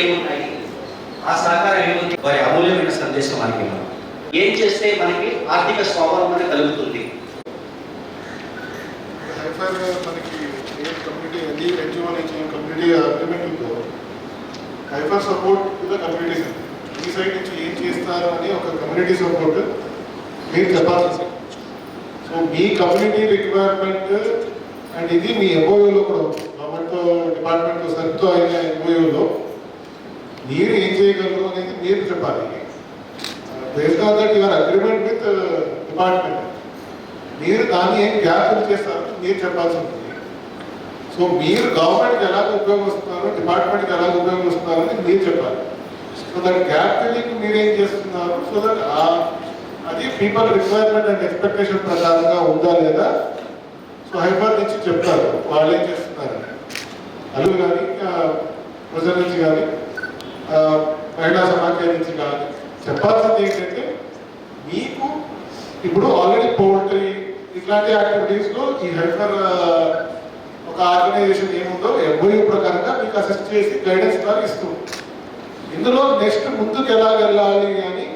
ఏమున్నాయి, ఆ సహకారం ఏముంది, వారి అమూల్యమైన సందేశం మనకి ఏం చేస్తే మనకి ఆర్థిక స్వావలంబన కలుగుతుంది. మనకి ఏ కమ్యూనిటీ ఎన్జిఓ నుంచి కమ్యూనిటీ అగ్రిమెంట్ ఉందో heifer support to the communities, ఈ సైడ్ నుంచి ఏం చేస్తారు అని ఒక కమ్యూనిటీ సపోర్ట్ మీరు చెప్పాల్సి. So me community requirement and ఇది మీ ఎంఓయూలో కూడా గవర్నమెంట్తో డిపార్ట్మెంట్తో సరితో అయిన ఎంఓయూలో మీరు ఏం చేయగలరు అనేది మీరు చెప్పాలి. Based on that your agreement with department మీరు దాన్ని ఏం గ్యాప్ చేస్తారు మీరు చెప్పాల్సి ఉంటుంది. సో మీరు గవర్నమెంట్కి ఎలాగ ఉపయోగిస్తున్నారు, డిపార్ట్మెంట్కి ఎలాగ ఉపయోగిస్తున్నారు అని మీరు చెప్పాలి. సో దట్ గ్యాప్ ఫిల్లింగ్ మీరు ఏం చేస్తున్నారు, సో దట్ అది పీపుల్ రిక్వైర్మెంట్ అండ్ ఎక్స్పెక్టేషన్ ప్రకారంగా ఉందా లేదా. సో హైఫర్ నుంచి చెప్తారు వాళ్ళు ఏం చేస్తున్నారు, అలు కానీ ప్రజల నుంచి కానీ మహిళా సమాఖ్య నుంచి కానీ చెప్పాల్సింది ఏంటంటే, మీకు ఇప్పుడు ఆల్రెడీ పౌల్ట్రీ ఇట్లాంటి యాక్టివిటీస్లో ఈ హైఫర్ ఒక ఆర్గనైజేషన్ ఏముందో ఎంఓయూ ప్రకారంగా మీకు అసిస్ట్ చేసి గైడెన్స్ ద్వారా ఇస్తుంది. ఇందులో నెక్స్ట్ ముందుకు ఎలా వెళ్ళాలి అని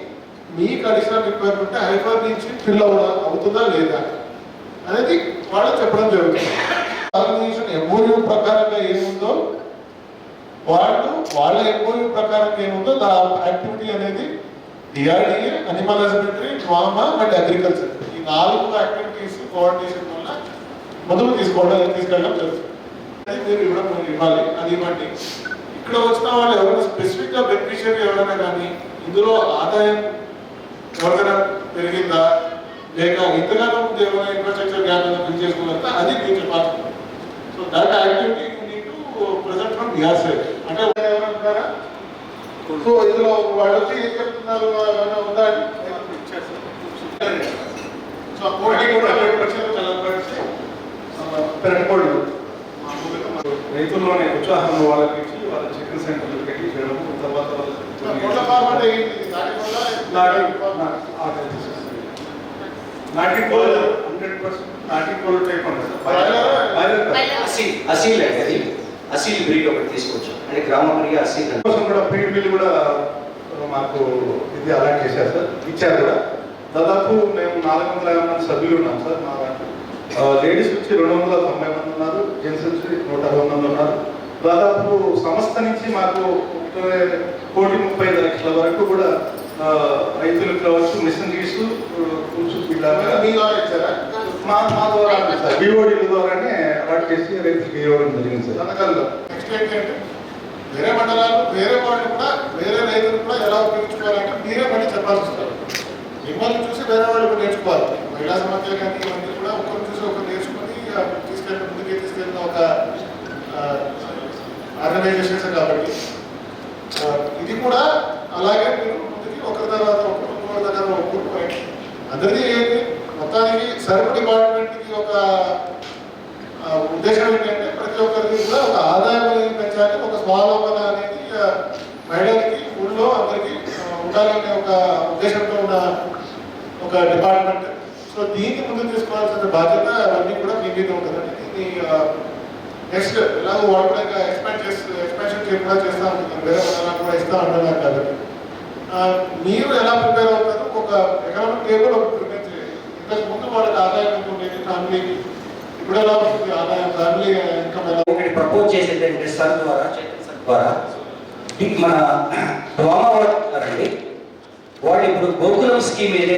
మీకు అడిషనల్ రిక్వైర్మెంట్ హైఫర్ నుంచి ఫిల్ అవుతుందా లేదా అనేది వాళ్ళు చెప్పడం జరుగుతుంది. ఆర్గనైజేషన్ ఎంఓయూ ప్రకారంగా ఏముందో వాళ్ళ ఎంఓయూ ప్రకారంగా ఏముందో దా యాక్టివిటీ అనేది DRDA, animal husbandry, drama and agriculture ఈ 4 యాక్టివిటీస్ కోఆర్డినేషన్ వల్ల మొదలు తీసుకెళ్ళడం జరుగుతుంది. అది మీరు ఇవ్వాలి, అది ఇవ్వండి. ఇక్కడ వచ్చిన వాళ్ళు ఎవరైనా స్పెసిఫిక్గా బెనిఫిషియరీ ఎవరైనా కానీ ఇందులో ఆదాయం ఎవరికైనా పెరిగిందా లేక ఇంతగానో ముందు ఏమైనా ఇన్ఫ్రాస్ట్రక్చర్ గ్యాప్ బిల్ చేసుకున్నారా అది మీరు చెప్పాలి. So that activity you need to present from your side. అంటే ఎవరంటారా, సో ఇందులో వాళ్ళు వచ్చి ఏం చెప్తున్నారు ఉందా అని సో కోడి కూడా 100% చల్లబడితే పెరగకూడదు. రైతుల్లోనే ఉత్సాహం వాళ్ళకి ఇచ్చి వాళ్ళ చికెన్ సెంటర్లు పెట్టి చేయడం, తర్వాత నాటి కోళ్ళు 100% నాటి కోళ్ళు టైప్ అసీల్ అండి, అది అసీల్ బ్రీడ్ ఒకటి తీసుకొచ్చాం అంటే గ్రామ ప్రియ అసీల్ కోసం కూడా ఫీడ్ బిల్ కూడా మాకు ఇది అలాట్ చేశారు సార్, ఇచ్చారు కూడా. దాదాపు మేము 450 మంది సభ్యులు ఉన్నాం సార్. మా లేడీస్ వచ్చి 290 మంది ఉన్నారు, జెంట్స్ వచ్చి 160 మంది ఉన్నారు. దాదాపు సంస్థ నుంచి మాకు 1,30,00,000 వరకు కూడా రైతులకు కావచ్చు, మిషనరీస్ మా ద్వారా సార్ బిఓడీల ద్వారానే అలాట్ చేసి రైతులకు ఇవ్వడం జరిగింది సార్. నెక్స్ట్ ఏంటంటే వేరే మండలాలు వేరే వాళ్ళు కూడా వేరే రైతులు కూడా ఎలా ఉపయోగించుకోవాలంటే మీరే మళ్ళీ చెప్పాల్సి వస్తారు. మిమ్మల్ని చూసి వేరే వాళ్ళు నేర్చుకోవాలి. మహిళా సమాఖ్యలు కానీ ఇవన్నీ కూడా ఒకరు చూసి ఒకరు నేర్చుకుని ముందుకే తీసుకెళ్ళిన ఒక ఆర్గనైజేషన్స్ కాబట్టి ఇది కూడా అలాగే మీరు ముందుకి ఒకరి తర్వాత ఒకరి దగ్గర ఒప్పుకోండి. అందరిది ఏంటి మొత్తానికి సర్వ్ డిపార్ట్మెంట్కి ఒక ఉద్దేశం ఏంటంటే ప్రతి ఒక్కరికి కూడా ఒక ఆదాయం అనేది పెంచాలి, ఒక స్వావలంబన అనేది మహిళలకి ఊళ్ళో అందరికీ ఉండాలనే ఒక ఉద్దేశంతో ఉన్న ఒక డిపార్ట్మెంట్. సో దీన్ని ముందుకు తీసుకోవాల్సిన బాధ్యత అవన్నీ కూడా మీ మీద ఉంటుందండి. దీన్ని నెక్స్ట్ ఇలాగ వాళ్ళు కూడా ఇంకా ఎక్స్పాన్షన్ కూడా చేస్తూ ఉంటుంది, వేరే పదాలు కూడా ఇస్తూ ఉంటున్నారు. కాబట్టి మీరు ఎలా ప్రిపేర్ అవుతారు, ఒక ఎకనామిక్ టేబుల్ ఒకటి ప్రిపేర్ చేయాలి. ఇంతకు ముందు వాళ్ళకి ఆదాయం ఎంత ఉండేది ఫ్యామిలీకి, ఇప్పుడు ఎలా వస్తుంది ఆదాయం, ఫ్యామిలీ ఇన్కమ్ ఎలా. ఒకటి ప్రపోజ్ చేసేది సార్ ద్వారా మన డ్వామా వాళ్ళు ఇప్పుడు గోకులం స్కీమ్ ఏదైతే